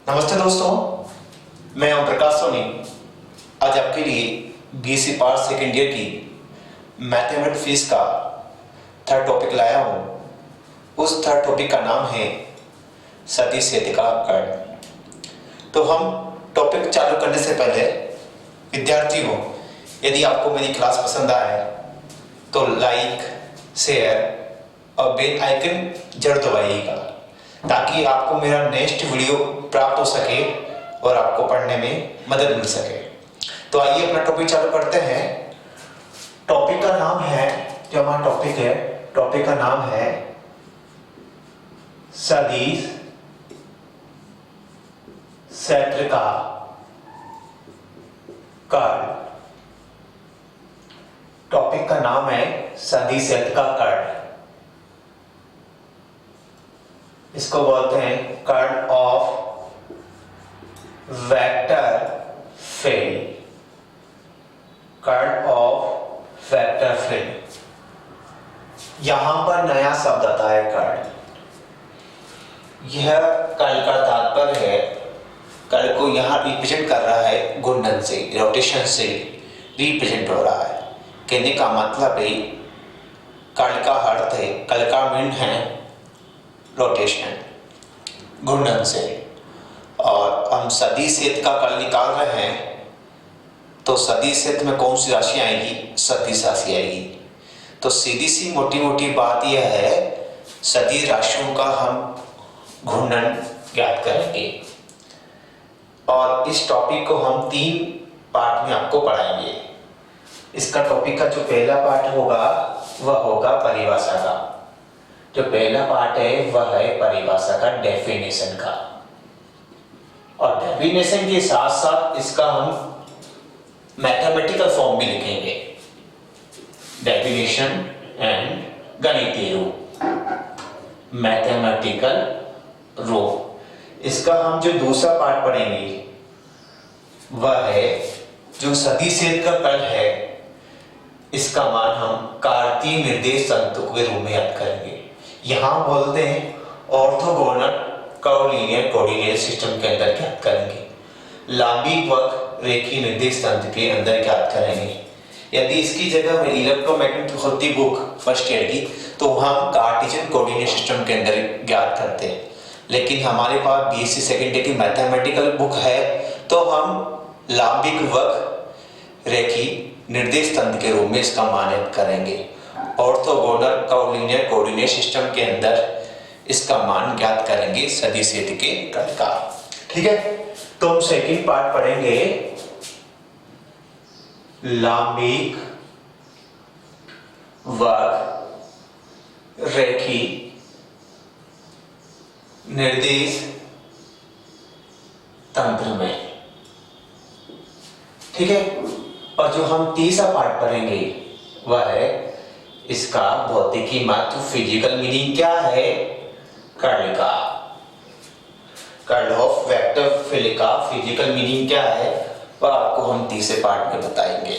नमस्ते दोस्तों, मैं ओम प्रकाश सोनी आज आपके लिए बीएससी पार्ट सेकेंड ईयर की मैथमेटिक्स फिजिक्स का थर्ड टॉपिक लाया हूँ। उस थर्ड टॉपिक का नाम है सदिश सेट का कर्ण। तो हम टॉपिक चालू करने से पहले विद्यार्थियों, यदि आपको मेरी क्लास पसंद आए तो लाइक, शेयर और बेल आइकन जरूर दबाइएगा ताकि आपको मेरा नेक्स्ट वीडियो प्राप्त हो सके और आपको पढ़ने में मदद मिल सके। तो आइए अपना टॉपिक चालू करते हैं। टॉपिक का नाम है, जो हमारा टॉपिक है, टॉपिक का नाम है सदिश क्षेत्र का कर्ण। टॉपिक का नाम है सदिश क्षेत्र का कर्ण। इसको बोलते हैं curl of vector field. Curl of vector field, यहां पर नया शब्द आता है कर्ण। यह कर्ण का तात्पर्य है, कर्ण को यहां रिप्रेजेंट कर रहा है घूर्णन से, रोटेशन से रिप्रेजेंट हो रहा है। कहने का मतलब है कर्ण का अर्थ है, कर्ण का मीन है रोटेशन, घूर्णन से। और हम सदिश क्षेत्र का कर्ण निकाल रहे हैं तो सदिश क्षेत्र में कौन सी राशि आएगी? सदिश राशि आएगी। तो सीधी सी मोटी मोटी बात यह है, सदिश राशियों का हम घूर्णन ज्ञात करेंगे। और इस टॉपिक को हम 3 पार्ट में आपको पढ़ाएंगे। इसका टॉपिक का जो पहला पार्ट होगा वह होगा परिभाषा का। जो पहला पार्ट है वह है परिभाषा का, डेफिनेशन का। और डेफिनेशन के साथ साथ इसका हम मैथमेटिकल फॉर्म भी लिखेंगे, डेफिनेशन एंड गणितीय रूप, मैथमेटिकल रूप। इसका हम जो दूसरा पार्ट पढ़ेंगे वह है जो सदिश क्षेत्र का कर्ण है, इसका मान हम कार्तीय निर्देश तंतु के रूप में याद करेंगे। यहां बोलते हैं ऑर्थोगोनल कर्वीलिनियर कोऑर्डिनेट सिस्टम के अंदर ज्ञात करेंगे, लांबिक वक्र रेखीय निर्देश तंत्र के अंदर ज्ञात करेंगे। यदि इसकी जगह में इलेक्ट्रोमैग्नेटिक होती बुक फर्स्ट ईयर की तो हम कार्टेशियन कोऑर्डिनेट सिस्टम के अंदर ज्ञात करते हैं। लेकिन हमारे पास बीएससी सेकेंड ईयर की मैथमेटिकल बुक है तो हम लांबिक वक्र रेखीय निर्देश तंत्र के रूप में इसका मान करेंगे। ऑर्थोगोनल कर्वीलिनियर कोऑर्डिनेट सिस्टम के अंदर इसका मान ज्ञात करेंगे सदिश क्षेत्र के कर्ण का। ठीक है, तो हम सेकंड पार्ट पढ़ेंगे लांबिक वक्र रेखीय निर्देश तंत्र में। ठीक है, और जो हम तीसरा पार्ट पढ़ेंगे वह है इसका भौतिकी महत्व, फिजिकल मीनिंग क्या है कर्ण का। कर्ण ऑफ वेक्टर फील्ड का फिजिकल मीनिंग क्या है वह आपको हम तीसरे पार्ट में बताएंगे।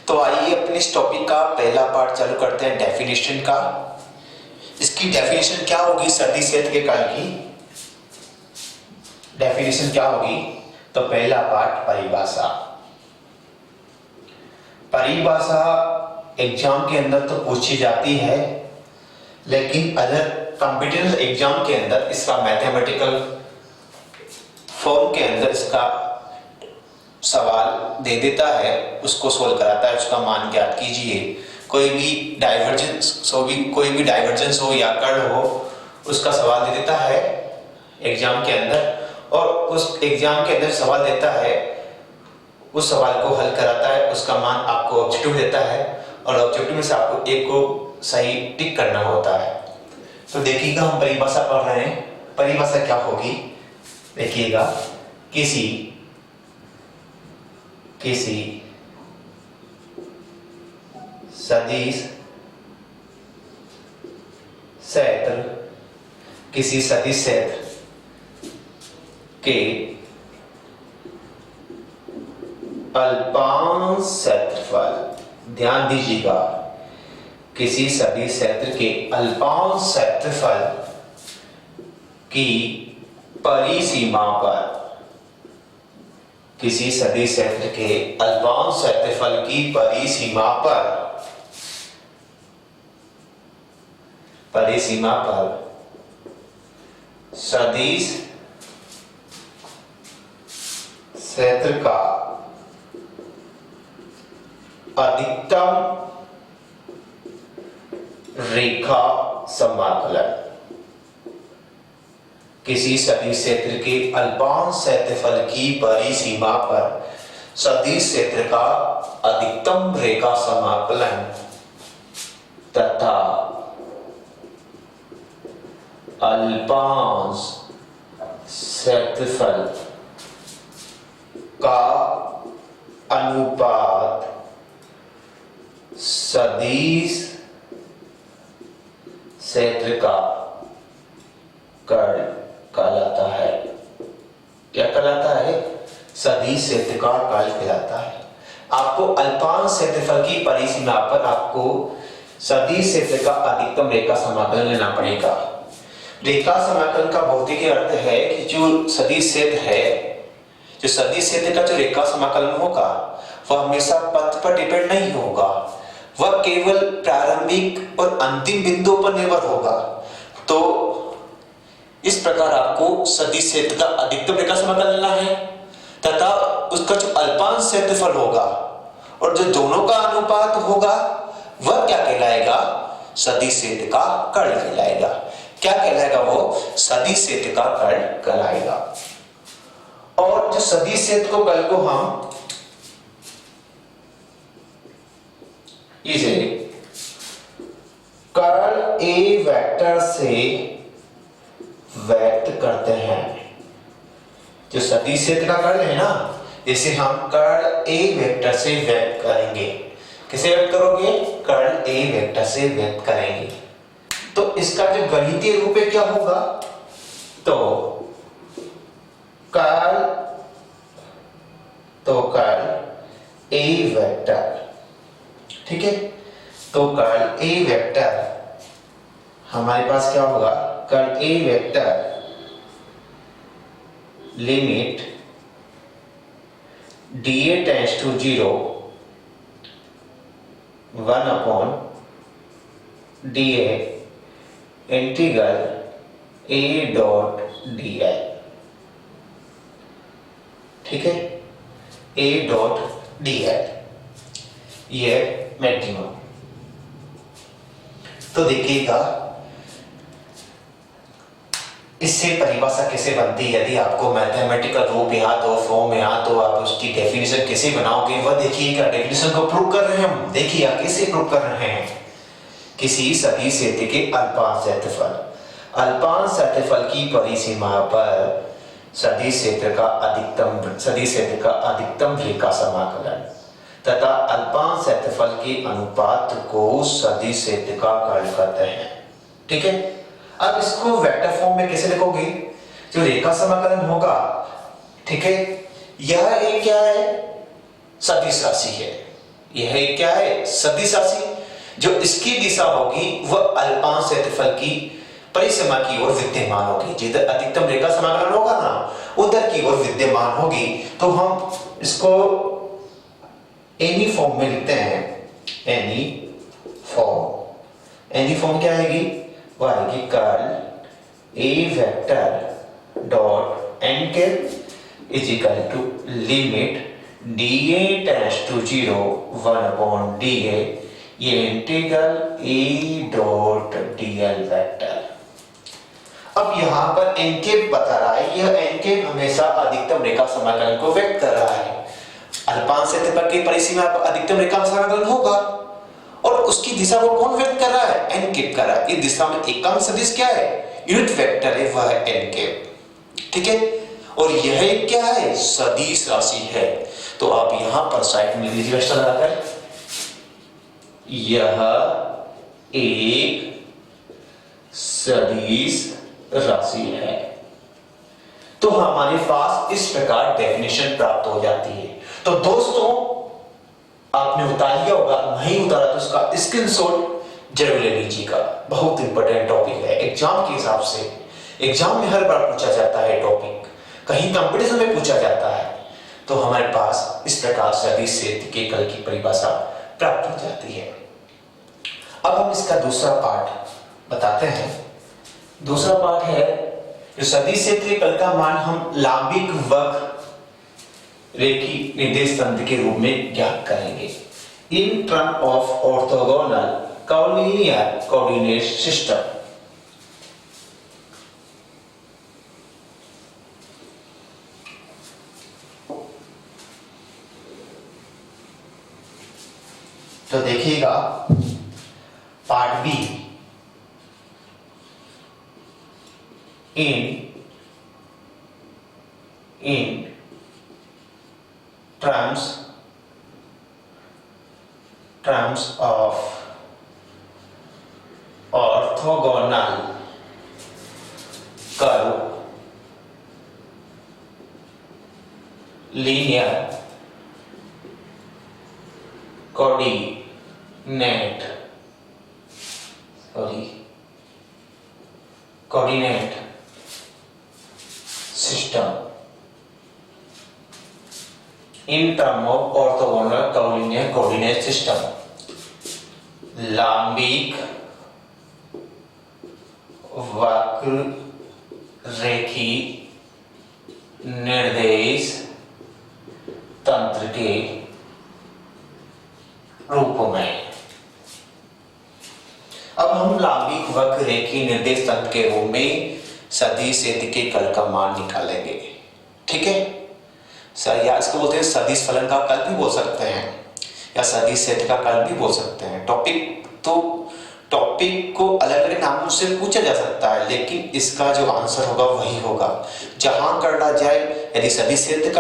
तो आइए अपने इस टॉपिक का पहला पार्ट चालू करते हैं, डेफिनेशन का। इसकी डेफिनेशन क्या होगी? सदिश क्षेत्र के कर्ण की डेफिनेशन क्या होगी? तो पहला पार्ट परिभाषा। परिभाषा एग्जाम के अंदर तो पूछी जाती है, लेकिन अदर कंप्यूटर एग्जाम के अंदर इसका मैथमेटिकल फॉर्म के अंदर इसका सवाल दे देता है, उसको सोल्व कराता है, उसका मान ज्ञात कीजिए। कोई भी डाइवर्जेंस हो या कर्ण हो, उसका सवाल दे देता है एग्जाम के अंदर, और उस एग्जाम के अंदर सवाल देता है, उस सवाल को हल कराता है, उसका मान आपको ऑब्जेक्टिव देता है और ऑब्जेक्टिव में से आपको एक को सही टिक करना होता है। तो देखिएगा, हम परिभाषा पढ़ रहे हैं। परिभाषा क्या होगी? देखिएगा, किसी सदिश क्षेत्र के अल्पांश क्षेत्रफल, ध्यान दीजिएगा, किसी सदिश क्षेत्र के अल्पांश क्षेत्रफल की परिसीमा पर किसी सदिश क्षेत्र के अल्पांश क्षेत्रफल की परिसीमा पर सदिश क्षेत्र का अधिकतम रेखा समाकलन, किसी सदिश क्षेत्र के अल्पांश क्षेत्रफल की परिसीमा पर सदिश क्षेत्र का अधिकतम रेखा समाकलन तथा अल्पांश क्षेत्रफल का अनुपात सदिश क्षेत्र का कर्ल कहलाता है। क्या कहलाता है? सदिश क्षेत्र का कर्ल कहलाता है। आपको अल्पांश क्षेत्रफल की परिसीमा पर आपको सदिश क्षेत्र का अधिकतम रेखा समाकलन लेना पड़ेगा। रेखा समाकलन का भौतिक अर्थ है कि जो सदिश क्षेत्र है, जो सदिश क्षेत्र का जो रेखा समाकलन होगा वह हमेशा पथ पर डिपेंड नहीं होगा, वह केवल प्रारंभिक और अंतिम बिंदु पर निर्भर होगा। तो इस प्रकार आपको सदिश क्षेत्र का अधिकतम रेखा समाकलन लेना है तथा उसका जो अल्पांश क्षेत्रफल होगा और जो दोनों का अनुपात होगा वह क्या कहलाएगा? सदिश क्षेत्र का कर्ल कहलाएगा। क्या कहलाएगा? वो सदिश क्षेत्र का कर्ल कहलाएगा। और जो सदिश क्षेत्र को कर्ल को हम इसे कर्ल ए वेक्टर से व्यक्त करते हैं। जो सदिश क्षेत्र का कर्ल है ना, इसे हम कर्ल ए वेक्टर से व्यक्त करेंगे। किसे व्यक्त करोगे? कर्ल ए वेक्टर से व्यक्त करेंगे। तो इसका जो गणितीय रूप है क्या होगा? तो कर्ल ए वेक्टर, ठीक है। तो कर्ल ए वेक्टर हमारे पास क्या होगा? Curl A vector limit dA tends to 0 1/dA integral A dot dl, ठीक है, A डॉट dl, यह मैक्सिमम। तो देखिएगा इससे परिभाषा कैसे बनती है। यदि आपको मैथमेटिकल रूप याद हो, फॉर्म याद हो, आप उसकी डेफिनेशन कैसे बनाओगे वह देखिएगा। डेफिनेशन को प्रूव कर रहे हैं हम, देखिए आप कैसे प्रूव कर रहे हैं। किसी सदिश क्षेत्र के अल्पांश क्षेत्रफल की परिसीमा पर सदिश क्षेत्र का अधिकतम रेखा समाकलन तथा अल्पांश क्षेत्रफल के अनुपात को सदिश क्षेत्र का कर्ल कहते हैं, ठीक है। अब इसको वेक्टर फॉर्म में कैसे लिखोगे? जो रेखा समाकलन होगा, ठीक है, यह एक क्या है? सदिश राशि है। यह एक क्या है? सदिश राशि। जो इसकी दिशा होगी वह अल्पांश क्षेत्रफल की परिसीमा की ओर विद्यमान होगी। जिधर अधिकतम रेखा समाकलन होगा ना, उधर की ओर विद्यमान होगी। तो हम इसको एनी फॉर्म में लिखते हैं। एनी फॉर्म क्या आएगी? वह आएगी curl A vector dot N cap is equal to limit dA tends to 0 1/dA, ये integral A dot dl vector. अब यहां पर एन कैप बता रहा है, यह एन कैप हमेशा अधिकतम रेखा समाकलन को व्यक्त कर रहा है। अल्पांश क्षेत्रफल की परिसीमा पर अधिकतम रेखा समाकलन होगा और उसकी दिशा को कौन व्यक्त कर रहा है? एन कैप कर रहा है। इस दिशा में एकांक सदिश क्या है? यूनिट वेक्टर है, वह है एन कैप, ठीक है। और यह क्या है? सदिश राशि है। तो आप यहां पर साइड में लिख लीजिए लगाकर, यह एक सदिश राशि है। तो हमारे पास इस प्रकार डेफिनेशन प्राप्त हो जाती है। तो दोस्तों आपने उतार लिया होगा, नहीं उतारा तो उसका स्क्रीनशॉट जरूर ले लीजिएगा। बहुत इंपॉर्टेंट टॉपिक है एग्जाम के हिसाब से। एग्जाम में हर बार पूछा जाता है टॉपिक, कहीं कंपटीशन में पूछा जाता है, तो हमारे पास इस प्रकार सदिश सेठ के कल की परिभाषा प्राप्त हो जाती है। अब हम इसका दूसरा पार्ट बताते हैं। दूसरा पार्ट है जो सदिश सेठ के कल का मान हम लांबिक वक्र रेखी निर्देश तंत्र के रूप में ज्ञात करेंगे in term of orthogonal collinear coordinate system. तो देखिएगा part B, in terms of orthogonal curve linear coordinate system in term of orthogonal collinear coordinate system, लांबिक वक्र रेखी निर्देश तंत्र के रूप में। अब हम लांबिक वक्र रेखी निर्देश तंत्र के रूप में सदिश सेठ के कल का मान निकालेंगे। ठीक है सर, या इसको बोलते हैं सदिश फलन का कल भी बोल सकते हैं या सदिश सेठ का कल भी बोल सकते हैं। टॉपिक को अलग अलग नामों से पूछा जा सकता है, लेकिन इसका जो आंसर होगा वही होगा। जहां करना जाए, यदि सदिश सेठ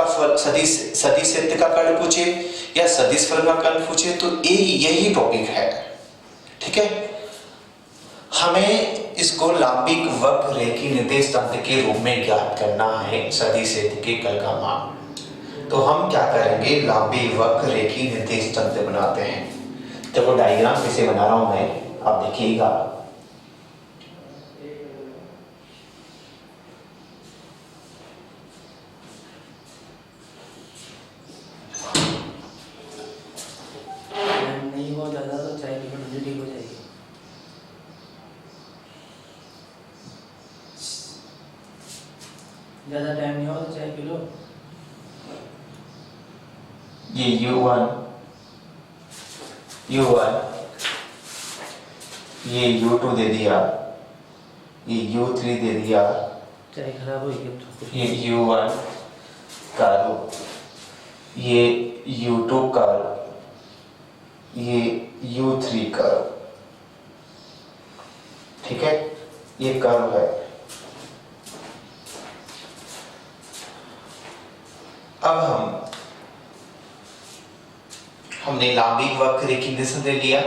का कल पूछे या सदिश फलन का कल पूछे तो यही टॉपिक है। ठीक है, हमें इसको लांबिक वक्र रेखी निर्देश तंत्र के रूप में ज्ञात करना है सदिश सेठ के कल का मान। तो हम क्या करेंगे, लांबिक वक्र रेखी निर्देश तंत्र बनाते हैं। देखो डायग्राम कैसे बना रहा हूं मैं, आप देखिएगा। नहीं हो ज्यादा तो चाय की ठंडी ठीक हो जाएगी। ज्यादा टाइम नहीं हो तो चाय पी लो। ये U1 ये U2 दे दिया, ये U3 दे दिया, चाय खराब हो गई। ये U1 कर, ये U2 कर, ये U3 कर। ठीक है, ये कर्व है। अब हमने लांबिक वक्र रेखी निर्देश ले लिया।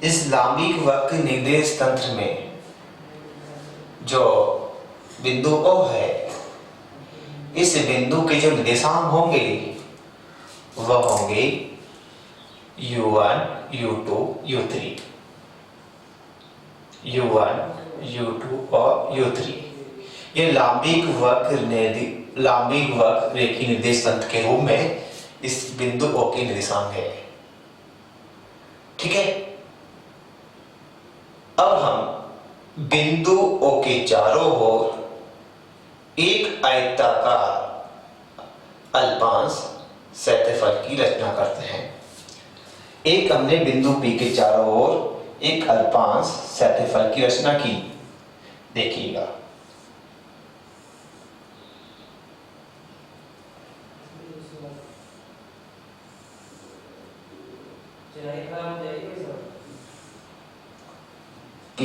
इस लांबिक वक्र निर्देश तंत्र में जो बिंदु O है, इस बिंदु के जो निर्देशांक होंगे वह होंगे U1, U2, U3, U1, U2 और U3। ये लांबिक वक्र रेखी निर्देश तंत्र के रूप में इस बिंदु O के निर्देशांक है। ठीक है, अब हम बिंदु O के चारों ओर एक आयताकार अल्पांश क्षेत्रफल की रचना करते हैं। एक हमने बिंदु P के चारों ओर एक अल्पांश क्षेत्रफल की रचना की। देखिएगा, P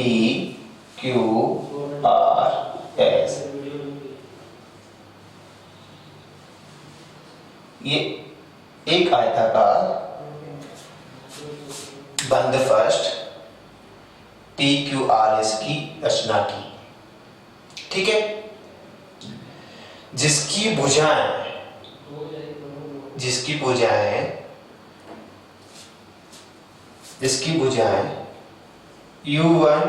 Q R S, ये एक आयताकार बंद फर्स्ट PQRS की रचना की। ठीक है, जिसकी भुजाएं U1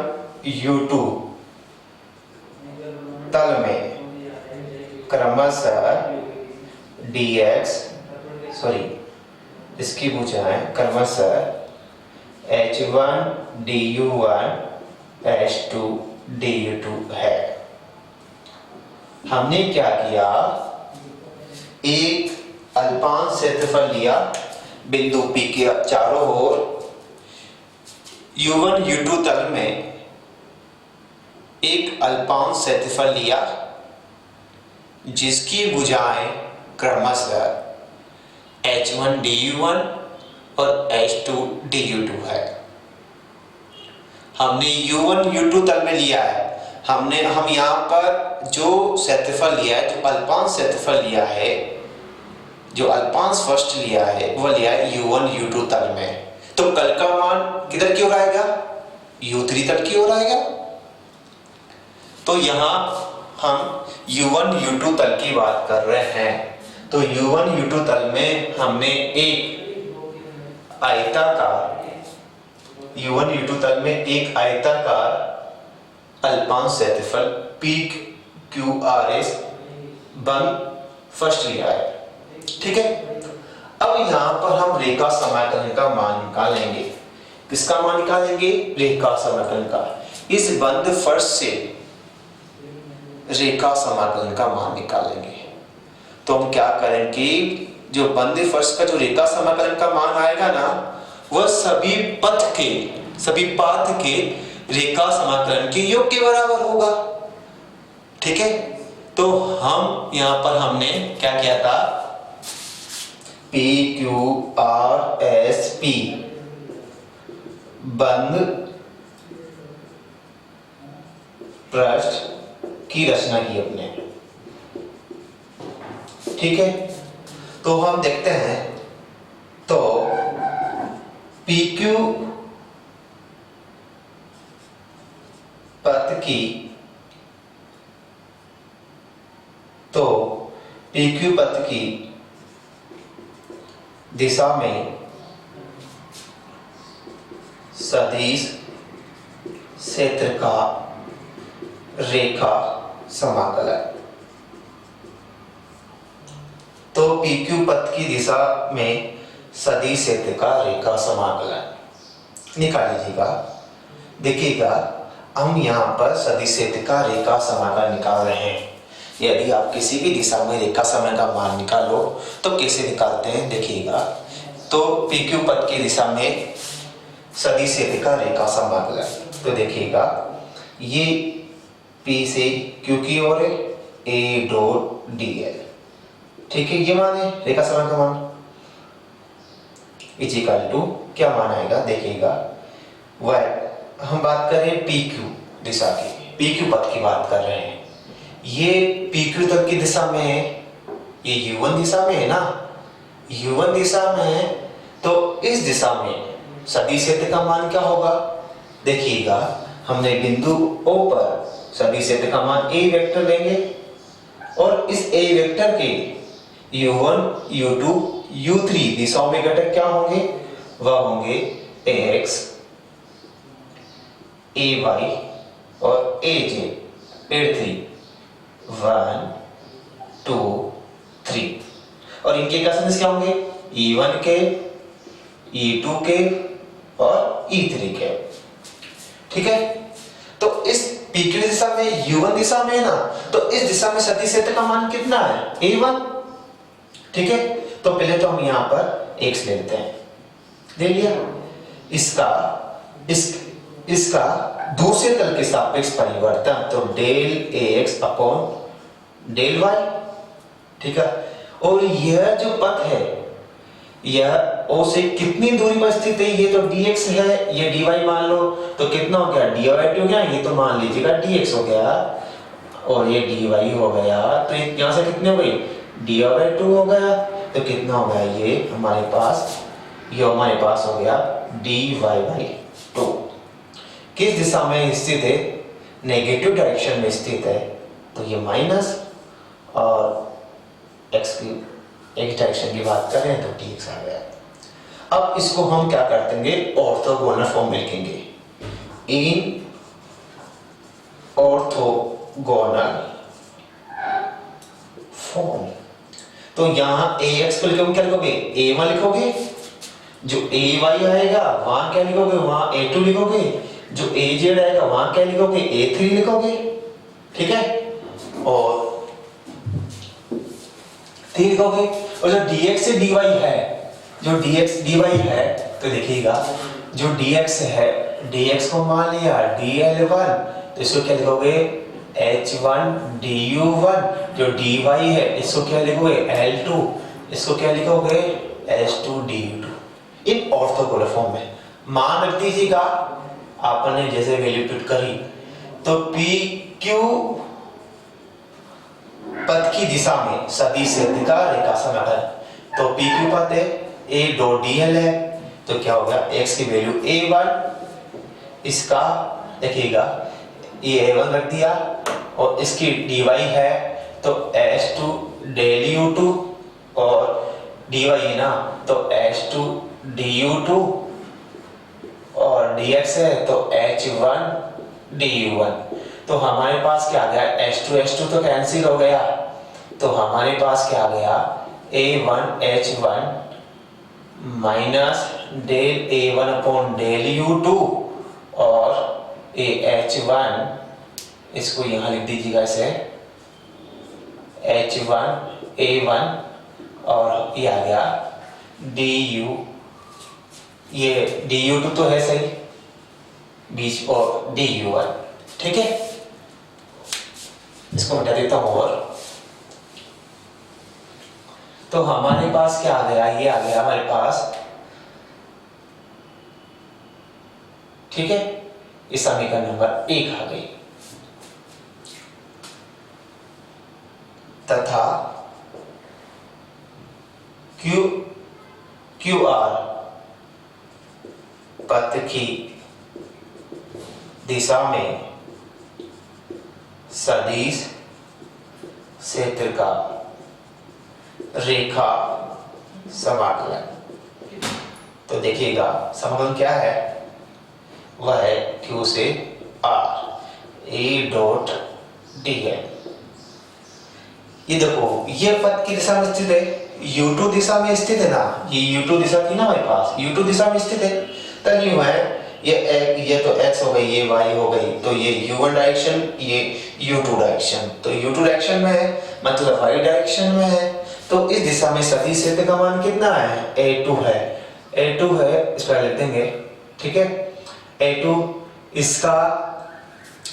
U2 तल में क्रमशः dx इसकी भुजाएं क्रमशः h1 du1 h2 du2 है। हमने क्या किया, एक अल्पांश क्षेत्रफल लिया बिंदु P के चारों ओर u1 u2 तल में एक अल्पांश क्षेत्रफल लिया जिसकी भुजाएं क्रमशः h1 du1 और h2 du2 है। हमने u1 u2 तल में लिया है, हम यहाँ पर जो क्षेत्रफल लिया है, जो अल्पांश क्षेत्रफल लिया है, जो अल्पांश फर्स्ट लिया है वह लिया है u1 u2 तल में। तो कल का मान किधर की ओर आएगा, u3 तल की ओर आएगा। तो यहाँ हम u1 u2 तल की बात कर रहे हैं। तो u1 u2 तल में हमने एक आयताकार u1 u2 तल में एक आयताकार अल्पांश क्षेत्रफल PQRS बन फर्स्ट लिया है। ठीक है, अब यहां पर हम रेखा समाकलन का मान निकालेंगे। किसका मान निकालेंगे, रेखा समाकलन का। इस बंद फर्श से रेखा समाकलन का मान निकालेंगे। तो हम क्या करेंगे, जो बंद फर्श का जो रेखा समाकलन का मान आएगा ना, वह सभी पाथ के रेखा समाकलन के योग के बराबर होगा। ठीक है, तो हम यहां पर हमने क्या किया था, PQRSP बंद पृष्ठ की रचना की अपने। ठीक है, तो हम देखते हैं, तो PQ पथ की, तो PQ पथ की दिशा में सदिश क्षेत्र का रेखा समाकलन। तो PQ पथ की दिशा में सदिश क्षेत्र का रेखा समाकलन निकाल लीजिएगा। देखिएगा, हम यहाँ पर सदिश क्षेत्र का रेखा समाकलन निकाल रहे हैं। यदि आप किसी भी दिशा में रेखा समय का मान निकालो तो कैसे निकालते हैं, देखिएगा। तो PQ पथ की दिशा में सदिश क्षेत्र का रेखा समाकलन, तो देखिएगा ये P से Q की ओर है, A डॉट dl। ठीक है, ये मान है रेखा समय का मान, इक्वल टू क्या मान आएगा, देखिएगा। वह हम बात कर रहे हैं PQ दिशा की, PQ पथ की बात कर रहे हैं। ये PQ तक की दिशा में है, ये U1 दिशा में है ना, U1 दिशा में है। तो इस दिशा में सदिश क्षेत्र का मान क्या होगा, देखिएगा। हमने बिंदु O पर सदिश क्षेत्र का मान A वेक्टर लेंगे और इस A वेक्टर के U1 U2 U3 दिशाओं में घटक क्या होंगे, वह होंगे AX AY और AJ 1 2 3 और इनके का सदिश क्या होंगे, E1 के E2 के और E3 के। ठीक है, तो इस PQ दिशा में U1 दिशा में है ना, तो इस दिशा में सदिश क्षेत्र का मान कितना है, A1। ठीक है, तो पहले तो हम यहाँ पर X लेते हैं, ले लिया। इसका दूसरे तल के सापेक्ष परिवर्तन, तो del AX upon del Y। ठीक है, और यह जो पथ है यह O से कितनी दूरी पर स्थित है, ये तो dx है, ये dy मान लो, तो कितना हो गया, dy/2 हो गया। ये तो मान लीजिएगा dx हो गया और ये dy हो गया, तो यहाँ से कितने हो गई, dy/2 हो गया। तो कितना हो गया, ये हमारे पास हो गया dy/2। किस दिशा में स्थित है, नेगेटिव डायरेक्शन में स्थित है, तो ये माइनस, और x की डायरेक्शन की बात करें तो dx आ गया। अब इसको हम क्या कर देंगे, ऑर्थोगोनल फॉर्म में लिखेंगे। इन ऑर्थोगोनल फॉर्म। तो यहाँ ax को लिखोगे क्या लिखोगे, a1 लिखोगे, जो ay आएगा वहां क्या लिखोगे, वहां a2 लिखोगे, जो az आएगा वहां क्या लिखोगे, a3 लिखोगे। ठीक है, और ठीक लिखोगे। और जो dx से dy है, जो dx dy है, तो देखिएगा जो dx है, dx को मान लिया dl1, तो इसको क्या लिखोगे h1 du1, जो dy है इसको क्या लिखोगे l2, इसको क्या लिखोगे h2 du2। इन ऑर्थोगोनल फॉर्म में मान रख दीजिएगा, आपने जैसे वैल्यू पुट करी तो p q पद की दिशा में सदिश से का रेखा समाकलन। तो p q पद है a डॉट dl है, तो क्या हो गया x की वैल्यू a1, इसका देखिएगा ये a1 रख दिया, और इसकी dy है तो h2 del u2, और dy है ना तो h2 du2, और dx है तो h1 du1। तो हमारे पास क्या आ गया h2 तो कैंसिल हो गया, तो हमारे पास क्या आ गया a1 h1 minus del a1 upon del u2, और a h1 इसको यहां लिख दीजिएगा इसे h1 a1, और ये आ गया du, ये du2 तो है सही बीच, और du1। ठीक है, इसको मिटा देता हूं। और तो हमारे पास क्या आ गया, ये आ गया हमारे पास, ठीक है, इस समीकरण नंबर 1 आ गई। तथा क्यू आर पथ की दिशा में सदिश क्षेत्र का रेखा समाकलन। तो देखिएगा समाकलन क्या है, वह है Q से R A डॉट dl। ये देखो ये पथ की दिशा में स्थित है, U2 दिशा में स्थित है ना, ये U2 दिशा थी ना हमारे पास, U2 दिशा में स्थित है। तब यूं है ये तो x हो गई, ये y हो गई, तो ये u1 डायरेक्शन, ये u2 डायरेक्शन, तो u2 डायरेक्शन में है मतलब y डायरेक्शन में है। तो इस दिशा में सदिश क्षेत्र का मान कितना है, a2 है, a2 है, इस पर लिख देंगे। ठीक है, a2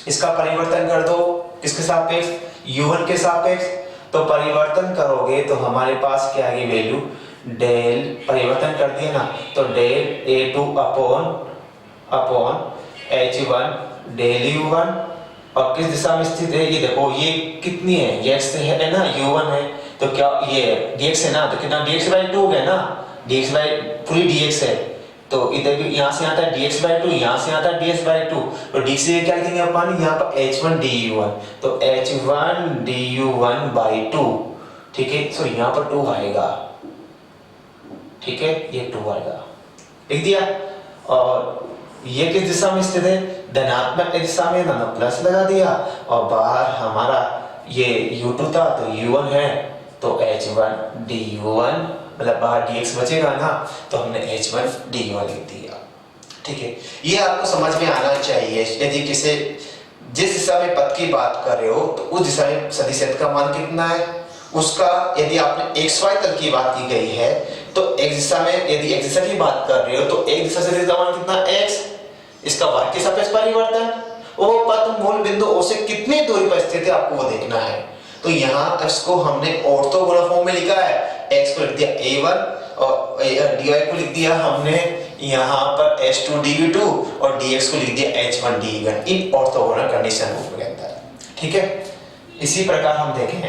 इसका परिवर्तन कर दो किसके सापेक्ष, u1 के सापेक्ष। तो परिवर्तन करोगे तो हमारे पास क्या आएगी वैल्यू, डेल परिवर्तन कर दिया ना, तो del a2 upon h1 del u1, और किस दिशा में स्थित है, ये देखो ये कितनी है, ये x है ना, u1 है, तो क्या ये dx है ना, तो कितना dx/2 हो गया ना, dx पूरी dx है, तो इधर भी यहाँ से आता है dx/2, यहाँ से आता है dx/2, तो d से क्या लिखेंगे अपन, यहाँ पर h1 du1, तो h1 du1/2। ठीक है, तो यहाँ पर 2 आएगा, ठीक है, ये 2 आएगा, लिख दिया। और ये किस दिशा में स्थित है, धनात्मक दिशा में, ना प्लस लगा दिया, और बाहर हमारा ये u2 था तो u1 है, तो h1 du1, मतलब बाहर dx बचेगा ना, तो हमने h1 du1 लिख दिया। ठीक है, ये आपको समझ में आना चाहिए। यदि किसी जिस दिशा में पथ की बात कर रहे हो तो उस दिशा में सदिश क्षेत्र का मान कितना है, उसका यदि आपने xy तल की बात की गई है तो x दिशा में, यदि x दिशा की बात कर रहे हो तो एक दिशा से मान कितना x, इसका y के सापेक्ष परिवर्तन, वो पथ मूल बिंदु O से कितनी दूरी पर स्थित है आपको वो देखना है। तो यहाँ इसको हमने ऑर्थोगोनल फॉर्म में लिखा है, x को लिख दिया a1 और dy को लिख दिया हमने यहाँ पर h2 du2 और dx को लिख दिया h1 du1, इन ऑर्थोगोनल कंडीशन रूप के अंदर। ठीक है, इसी प्रकार हम देखें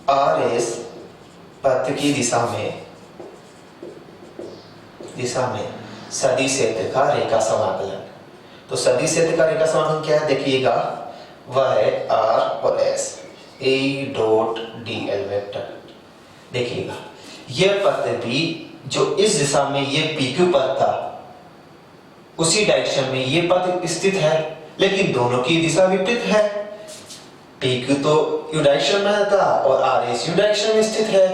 RS पथ की दिशा में सदिश क्षेत्र का रेखा समाकलन। तो सदिश क्षेत्र का रेखा समाकलन क्या है, देखिएगा वह है R और S A dot dl vector. देखिएगा यह पथ भी जो इस दिशा में ये PQ पथ था, उसी डायरेक्शन में ये पथ स्थित है, लेकिन दोनों की दिशा विपरीत है। PQ तो U डायरेक्शन में था और RS U डायरेक्शन में स्थित है,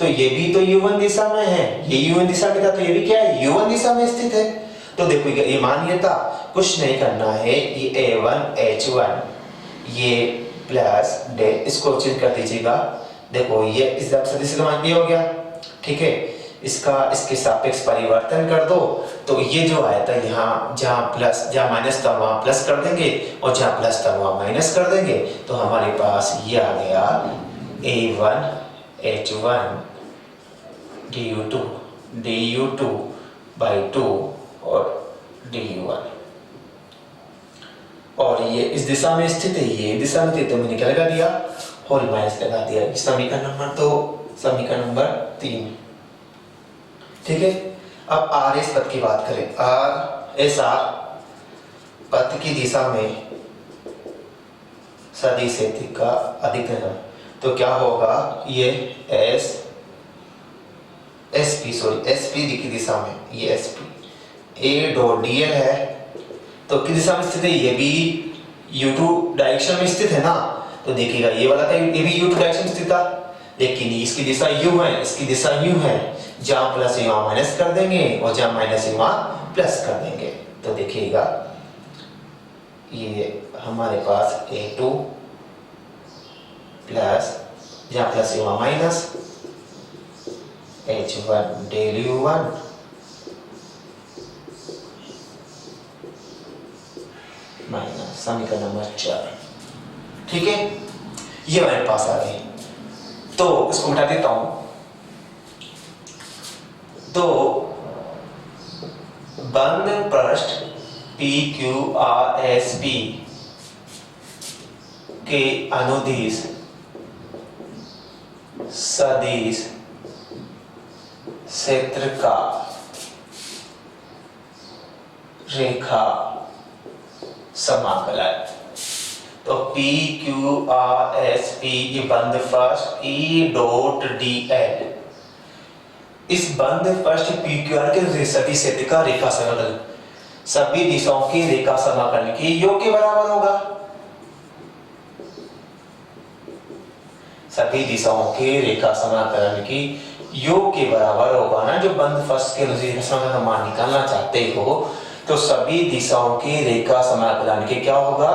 तो ये भी तो U1 दिशा में है, ये U1 दिशा में था, तो ये भी क्या है, U1 दिशा में स्थित है। तो देखो ये मान्यता कुछ नहीं करना है, ये A1 H1 ये प्लस डे, इसको चेंज कर दीजिएगा। देखो ये इस सदिश का मान ये हो गया, ठीक है। इसका इसके सापेक्ष परिवर्तन कर दो, तो ये जो आया था यहाँ जहाँ प्लस जहाँ माइनस था वहाँ प्लस कर देंगे और जहाँ प्लस था वहाँ माइनस कर देंगे, तो हमारे पास ये आ गया A1 H1 du2 by 2 और du1, और ये इस दिशा में स्थित है, ये दिशा में थी, तो मैंने क्या लगा दिया, होल माइनस लगा दिया। समीकरण नंबर 2, समीकरण नंबर 3, ठीक है। अब RS पथ की बात करें, RSR पथ की दिशा में सदिश का अधिकतम, तो क्या होगा, ये SP की दिशा में, ये SP A डॉट dl है, तो किस दिशा में स्थित है, ये भी U2 डायरेक्शन में स्थित है ना। तो देखिएगा ये वाला था, ये भी U2 डायरेक्शन में स्थित था, लेकिन इसकी दिशा U है, इसकी दिशा U है, जहां प्लस है वहां माइनस कर देंगे और जहां माइनस है वहां प्लस कर देंगे। तो देखिएगा ये हमारे पास A2 प्लस जहां प्लस है वहां minus H1 del U1 minus समीकरण नंबर 4, ठीक है। ये हमारे पास आ गए, तो इसको मिटा देता हूं। तो बंद पृष्ठ PQRSP के अनुदिश सदिश क्षेत्र का रेखा समाकलन, तो PQRSP ये बंद पृष्ठ E डॉट dl, इस बंद पृष्ठ PQR के सदिश क्षेत्र का रेखा समाकलन सभी दिशाओं की रेखा समाकलन के योग के बराबर होगा। सभी दिशाओं के रेखा समाकलन की योग के बराबर होगा ना। जो बंद पृष्ठ के रेखा समाकलन का मान निकालना चाहते हो, तो सभी दिशाओं की रेखा समाकलन के क्या होगा,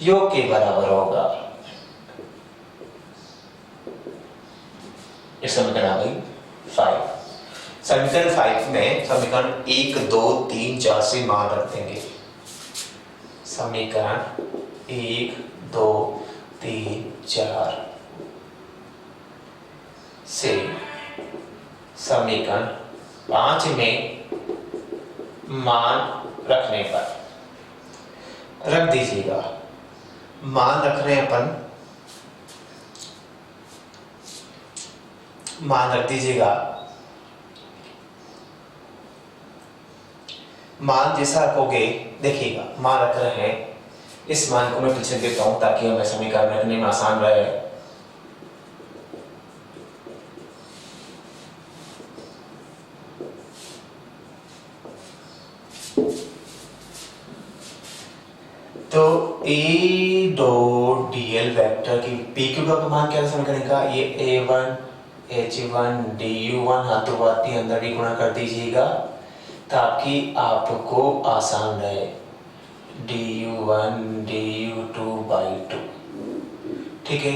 योग के बराबर होगा। इस समीकरण आ गई 5। समीकरण 5 में समीकरण 1, 2, 3, 4 से मान रख देंगे। समीकरण 1, 2, 3, 4 से समीकरण 5 में मान रखने पर रख दीजिएगा। मान रख रहे हैं अपन, मान रख दीजिएगा। मान जैसा रखोगे, देखिएगा मान रख रहे हैं, इस मान को मैं पीछे देता हूं ताकि हमें समीकरण रखने में आसान रहे। तो A डॉट dl वेक्टर की PQ का मान क्या समीकरण का, ये A1 H1 du1 हाथों बाती अंदर भी गुणा कर दीजिएगा ताकि आपको आसान रहे। du1 du2 by 2, ठीक है।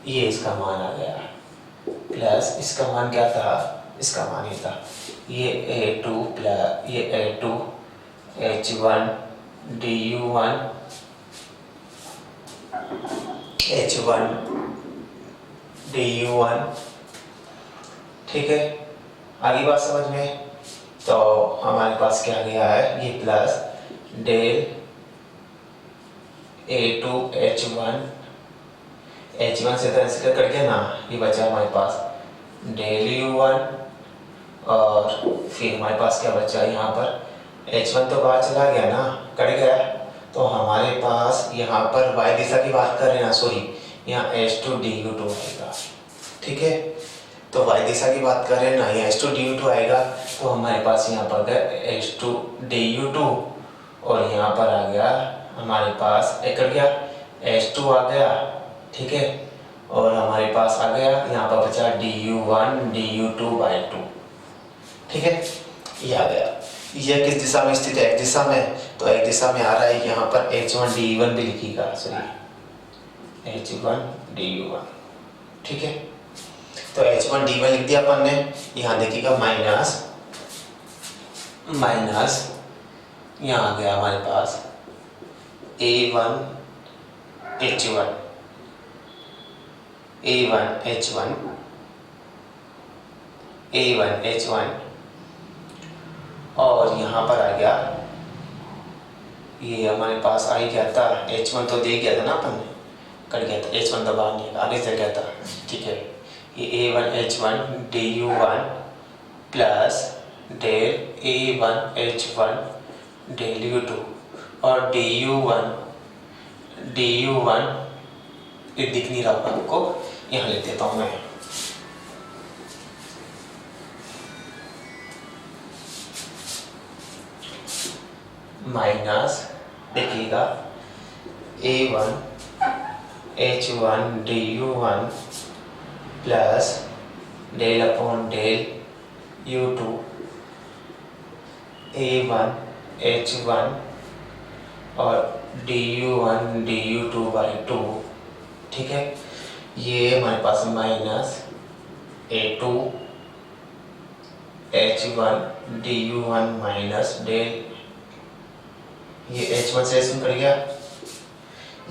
ये इसका मान आ गया, प्लस इसका मान क्या था, इसका मान ये था, ये A2 प्लस ये A2 H1 du1 H1 du1, ठीक है। आगे बात समझ में, तो हमारे पास क्या गया है, ये प्लस डेल A2 H1 से तो कट गया ना, ये बचा हमारे पास डेल U1 और फिर हमारे पास क्या बचा यहाँ पर, H1 तो बाहर चला गया ना, कट गया। तो हमारे पास यहाँ पर y दिशा की बात कर रहे हैं ना, सॉरी यहाँ H2 du2 आएगा, ठीक है। तो वाई दिशा की बात कर रहे हैं ना, यहाँ H two D U two आएगा, तो हमारे पास यहाँ पर गया H two D U two, और यहाँ पर आ गया हमारे पास एक कर गया एच टू आ गया, ठीक है, और हमारे पास आ गया यहाँ पर बचा D U one D U two by two, ठीक है, ये आ गया। ये किस दिशा में स्थित है? एक दिशा में, तो एक दिशा में आ रहा है, यहाँ पर एच वन डी वन भी लिखिएगा, sorry H one D U one, ठीक है। तो एच वन डी वन लिख दिया अपन ने, यहाँ देखिएगा माइनस माइनस, यहाँ आ गया हमारे पास ए one H one, A one H one, A one H one, और यहाँ पर आ गया ये हमारे पास आ ही गया था, एच वन तो दे गया था ना अपन ने, कट गया था, एच वन दबा नहीं आगे से गया था, ठीक है। ये A one H one D U one plus del A one H one del U two, और डी यू वन ये दिख नहीं रहा आपको, यहाँ लिख देता हूँ मैं, माइनस देखिएगा A one H one D U one plus del upon del U two A one H one और D U two by two, ठीक है। ये हमारे पास minus A two H one D U one minus del, ये H one से H one cut गया,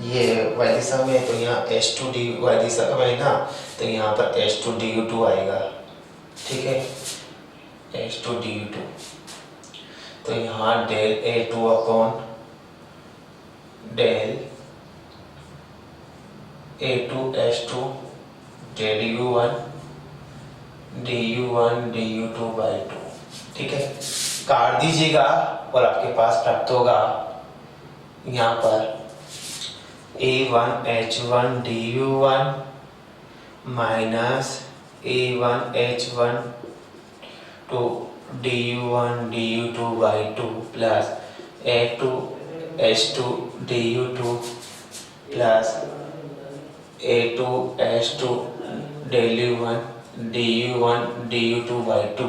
ये वाई दिशा में, तो यहाँ एच टू डी वाई दिशा का है ना, तो यहाँ पर H two D U two आएगा, ठीक है, H two D U two, तो यहाँ del A two upon del A two H two del U one D U two by two, ठीक है। काट दीजिएगा और आपके पास प्राप्त होगा यहाँ पर A one H one D U one minus A one H one two D U two by two plus A two H two D U two plus A two H two del U one D U two by two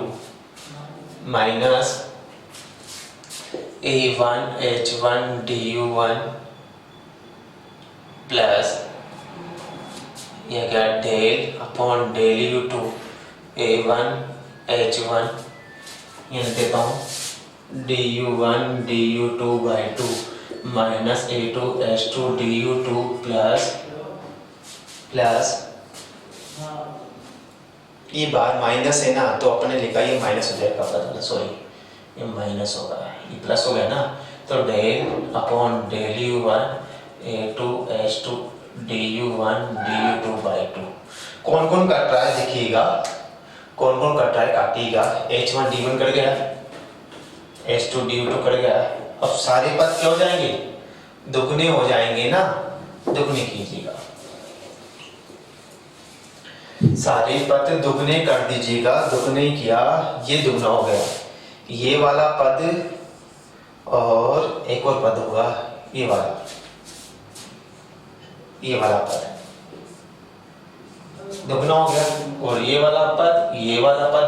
minus A one H one D U one plus यह क्या del upon del U two A one H one, यहाँ देता हूँ D U two by two minus A two H two D U two plus ये bar minus है ना, तो अपने लिखा ये माइनस हो जाएगा, पता सॉरी ये माइनस होगा, ये प्लस हो गया ना, तो del upon del U one A two H two D U two by two. कौन कौन कट रहा है देखिएगा, कौन कौन कट रहा है काटिएगा, H one D one cut गया, H two D U two cut गया, अब सारे पद क्या हो जाएंगे? दुगने हो जाएंगे ना, दुगने कीजिएगा, सारे पद दुगने कर दीजिएगा, दुगने किया, ये दुगना हो गया, ये वाला पद और एक और पद होगा ये वाला पद दुगना हो गया, और ये वाला पद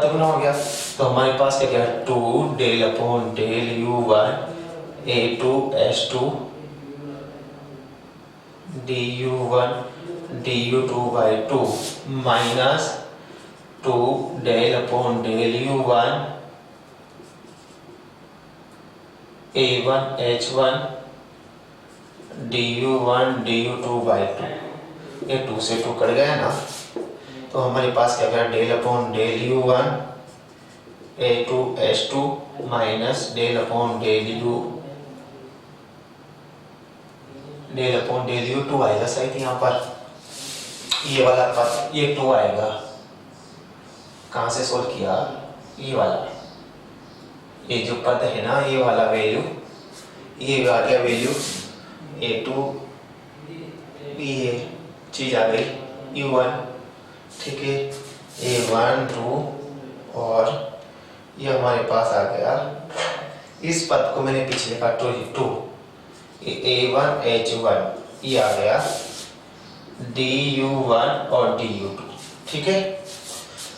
दुगना हो गया, तो हमारे पास क्या है two del upon del U one A two H two D U two by two minus two del upon del U one A one H one D U two by two, ये two से two cut गया ना, तो हमारे पास क्या गया del upon del U one A two H two minus del upon del U two आएगा, सही थी यहाँ पर, ये वाला पद ये टू आएगा, कहाँ से सोल्व किया, ये वाला, ये जो पद है ना, ये वाला वैल्यू, ये आ गया वैल्यू ए टू, ये चीज आ गई यू वन, ठीक है, A1 2 और ये हमारे पास आ गया, इस पद को मैंने पीछे लिखा 2 A1 H1 ये आ गया DU1 और DU2। ठीक है,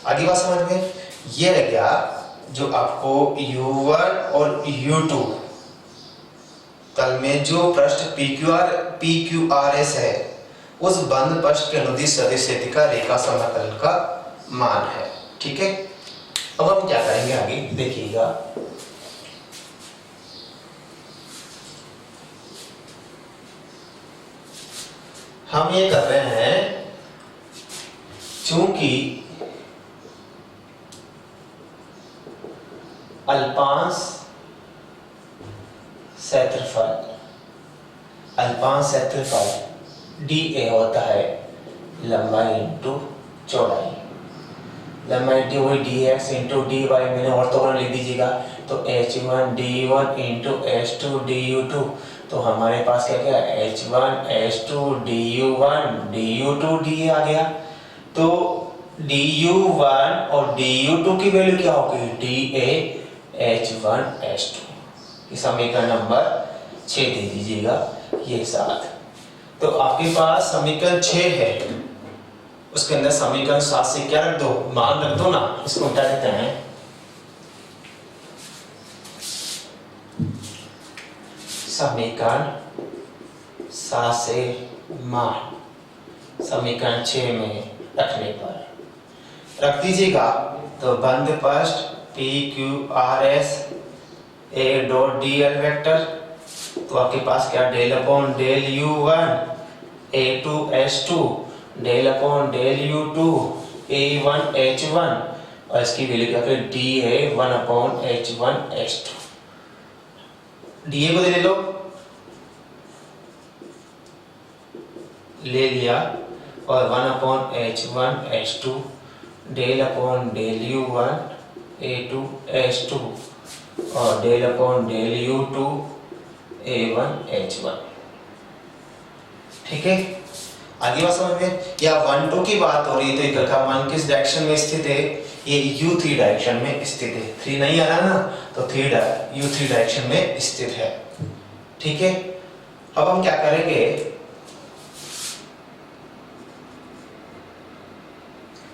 आगे बात समझ में ये रह गया जो आपको U1 और U2 तल में जो पृष्ठ PQRS है उस बंद पृष्ठ के अनुदिश सदिश रेखा का रेखा समाकलन का मान है। ठीक है, अब हम क्या करेंगे आगे देखिएगा। हम ये कर रहे हैं, चूंकि अल्पांश क्षेत्रफल DA होता है लंबाई इंटू चौड़ाई, लंबाई डी वही dx इंटू dy, मैंने ऑर्थोगोनल लिख दीजिएगा। तो h1 d1 into h2 du2, तो हमारे पास क्या क्या h1 h2 du1 du2 dA आ गया। तो du1 और du2 की वैल्यू क्या होगी dA h1 h2। समीकरण नंबर 6 दे दीजिएगा ये 7। तो आपके पास समीकरण 6 है, उसके अंदर समीकरण 7 से क्या रख दो, मान रख दो ना, इसको उल्टा देते हैं। समीकरण 7 से मान समीकरण 6 में रखने पर रख दीजिएगा। तो बंद पृष्ठ PQRS A dot DL vector, तो आपके पास क्या del upon del U1 A2 H2 del upon del U2 A1 H1, और इसकी वैल्यू क्या करें D है 1 अपॉन H1 H2। DA को ले लो, ले लिया, और 1 upon H1 H2 del upon del U1 A2 H2 और del upon del U2 A1 H1। ठीक है, आगे बात समझ में। या 1 2 की बात हो रही है तो इधर का मान किस डायरेक्शन में स्थित है, ये U3 डायरेक्शन में स्थित है। 3 नहीं आ रहा ना, तो U3 डायरेक्शन में स्थित है। ठीक है, अब हम क्या करेंगे,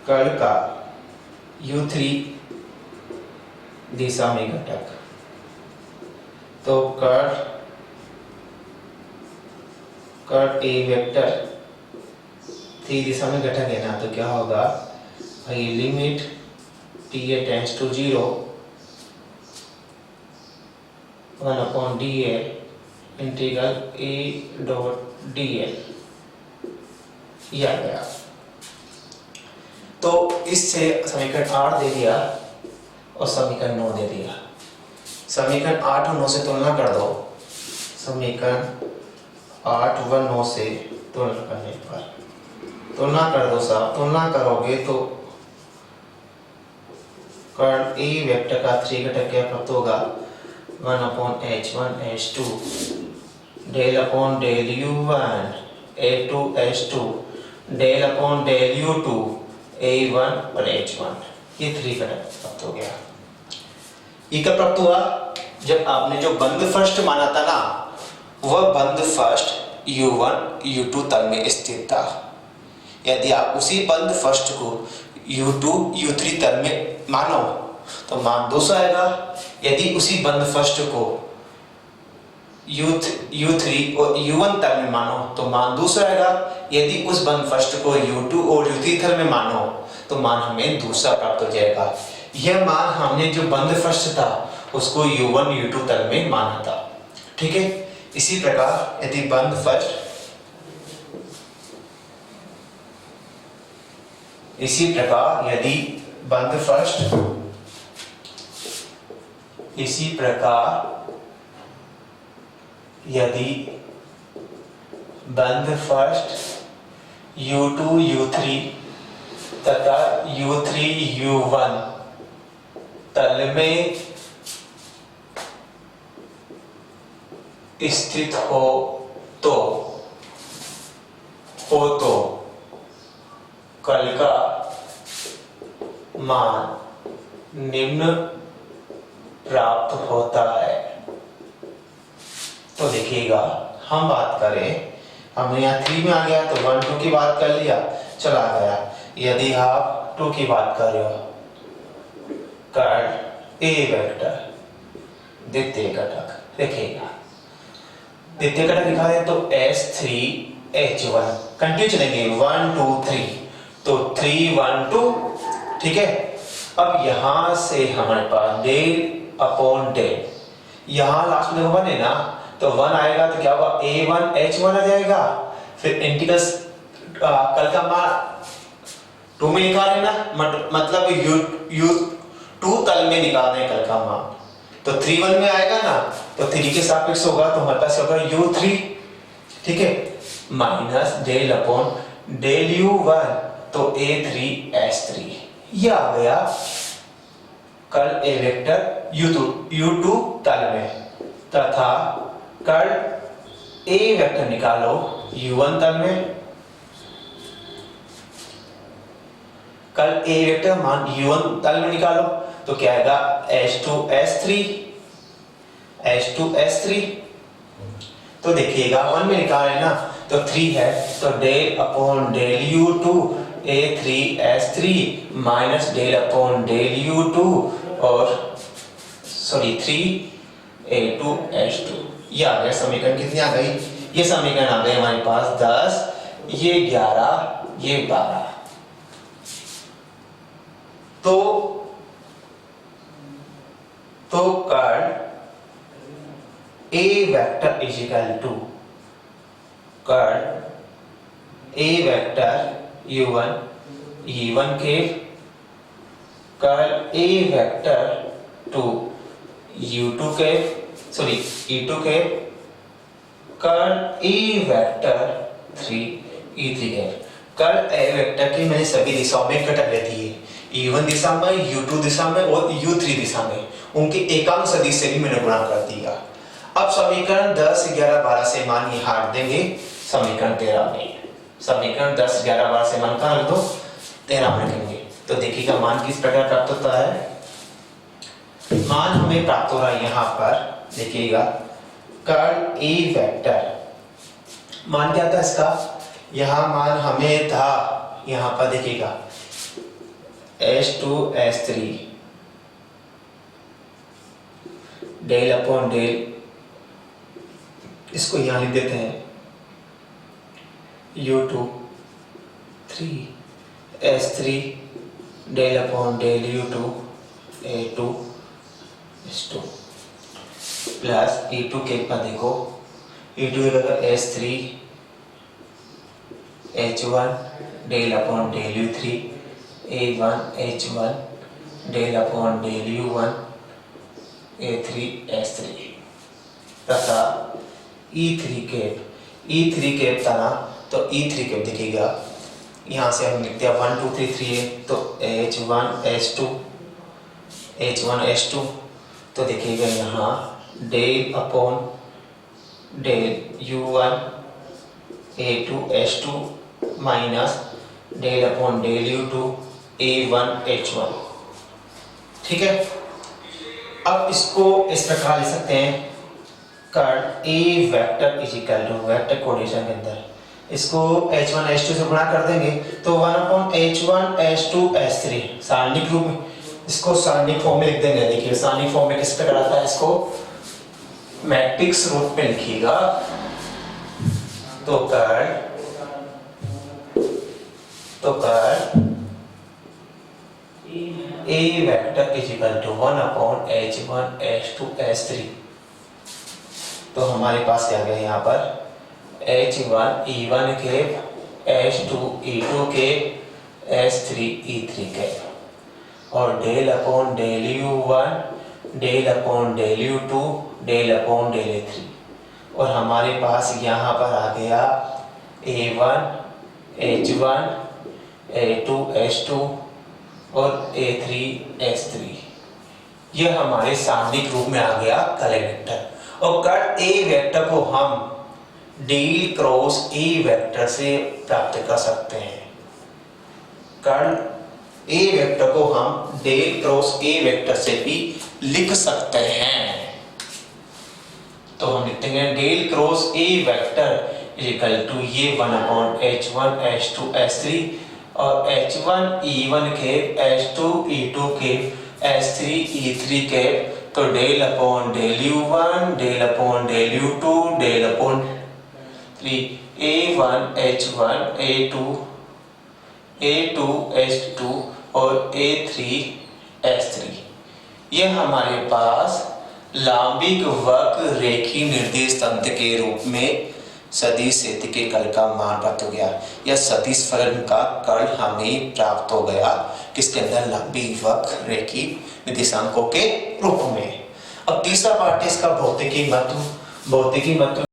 कर्ल का U3 दिशा में घटक, तो कर्ल A वेक्टर 3 दिशा में घटक है ना, तो क्या होगा भाई, limit TA tends to 0 1 upon DL integral A dot DL ये आ गया। तो इससे समीकरण 8 दे दिया और समीकरण 9 दे दिया। समीकरण 8 और 9 से तुलना कर दो, समीकरण 8 व 9 से तुलना करने पर तुलना कर दो साहब, तुलना करोगे तो कर्ल A वेक्टर का 3 घटक क्या प्राप्त होगा 1 upon H1 H2 del upon del U1 A2 H2 del upon del U2 A1 और H1, ये 3 घटक प्राप्त हो गया। ये कब प्राप्त हुआ, जब आपने जो बंद फर्स्ट माना था ना, वह बंद फर्स्ट U1 U2 तल में स्थित था। यदि आप उसी बंद फर्स्ट को U2 U3 तल में मानो तो मान 200 आएगा। यदि उसी बंद फर्स्ट को U3 और U1 तल में मानो तो मान 200 आएगा। यदि उस बंद फर्स्ट को U2 और U3 तल में मानो तो मान हमें दूसरा प्राप्त हो जाएगा। यह मान हमने जो बंद फर्स्ट था उसको U1 U2 तल में माना था। ठीक है, इसी प्रकार यदि बंद फर्स्ट इसी प्रकार यदि बंद फर्स्ट इसी प्रकार यदि बंद फर्स्ट U2 U3 तथा U3 U1 तल में स्थित हो तो कल का मान निम्न प्राप्त होता है। तो देखिएगा, हम बात करें, हमने यहाँ 3 में आ गया तो 1 2 की बात कर लिया, चला गया। यदि आप 2 की बात कर रहे हो, कर्ल ए वेक्टर द्वितीय घटक, देखिएगा द्वितीय घटक लिखा है तो S3H1, कंटिन्यू चलेंगे 1 2 3, तो 3 1 2, ठीक है। अब यहां से हमारे पास डेल अपॉन डेल, यहां लास्ट में 1 है ना, तो 1 आएगा तो क्या होगा, A1H1 आ जाएगा। फिर इंटीग्रल कल का मान 2 में निकालें ना, मतलब U2 तल में निकाल दें कल का मान, तो 3 1 में आएगा ना, तो 3 के सापेक्ष होगा, तो हमारे पास होगा U3, ठीक है, minus del upon del U1, तो A3S3, यह आ गया कर्ल ए वेक्टर U2 तल में, तथा कर्ल ए वेक्टर निकालो U1 तल में। कर्ल ए वेक्टर मान U1 तल में निकालो तो क्या आएगा, H2S3। तो देखिएगा 1 में निकाले ना, तो 3 है, तो del upon del U2 A3S3 minus del upon del U2 और 3 A2H2, ये आ गया समीकरण। कितनी आ गई, ये समीकरण आ गए हमारे पास 10, ये 11, ये 12। तो curl A vector is equal to curl A vector U1 E1 के curl A vector to U2 के E2 के कर्ल ए वेक्टर 3 E3 के। कर्ल ए वेक्टर की मैंने सभी दिशाओं में घटक लेती है, E1 दिशा में, U2 दिशा में और U3 दिशा में, उनके एकांक सदिश से भी मैंने गुणा कर दिया। अब समीकरण 10 11 12 से मान यहाँ हटा देंगे, समीकरण 13 में, समीकरण 10 11 12 से मान कहाँ रख दो, 13 में रखेंगे। तो देखिएगा मान किस प्रकार प्राप्त होता है। मान हमें प्राप्त हो रहा है यहाँ पर, देखिएगा कर्ल ए वेक्टर, मान क्या था इसका, यहाँ मान हमें था, यहाँ पर देखिएगा H2S3 डेल अपॉन डेल, इसको यहाँ लिख देते हैं U2 3S3 del upon del U2 A2S2 plus E2 के पर देखो, E2 S3 H1 del upon del U3 A1H1 del upon del U1 A3S3 तथा E3 कैप था, तो E3 कैप देखिएगा, यहाँ से हम लिखते हैं 1 2 3 3 है, तो H1H2, तो देखिएगा यहाँ del upon del U1 A2H2 minus del upon del U2 A1H1, ठीक है। अब इसको इस प्रकार लिख सकते हैं, curl A vector is equal to, vector coordination के अंदर इसको H1 H2 से गुणा कर देंगे, तो 1 अपॉन H1 H2 H3 सारणिक रूप में, इसको सारणिक फॉर्म में लिख देंगे। देखिए सारणिक फॉर्म में किस प्रकार आता है, इसको मैट्रिक्स रूप में लिखिएगा, तो curl A vector is equal to 1 upon H1 H2 H3, तो हमारे पास क्या गया यहाँ पर H1 E1 के H2 E2 के S3 E3 के, और del upon del U1 del upon del U2 del upon del A3, और हमारे पास यहाँ पर आ गया A1 H1 A2 H2 और A3 S3, यह हमारे सारणिक रूप में आ गया कर्ल ए वेक्टर। और कर्ल ए वेक्टर को हम डेल क्रॉस ए वेक्टर से प्राप्त कर सकते हैं। कर्ल ए वेक्टर को हम डेल क्रॉस ए वेक्टर से भी लिख सकते हैं। तो हम लिखते हैं del cross A vector equal to ये 1/h1 h2 h3 और h1 e1 के h2 e2 के h3 e3 के, तो del upon del u1 del upon del u2 del upon 3 a1 h1 a2 h2 और a3 h3। ये हमारे पास लांबिक वक्र रेखीय निर्देश तंत्र के रूप में सदिश सेति के कल का मान प्राप्त हो गया, या सदिश फलन का कल हमें प्राप्त हो गया किसके अंदर, लंबिक वक्र रेखीय निर्देशांकों के रूप में। अब तीसरा पार्ट है इसका भौतिकी महत्व। भौतिकी महत्व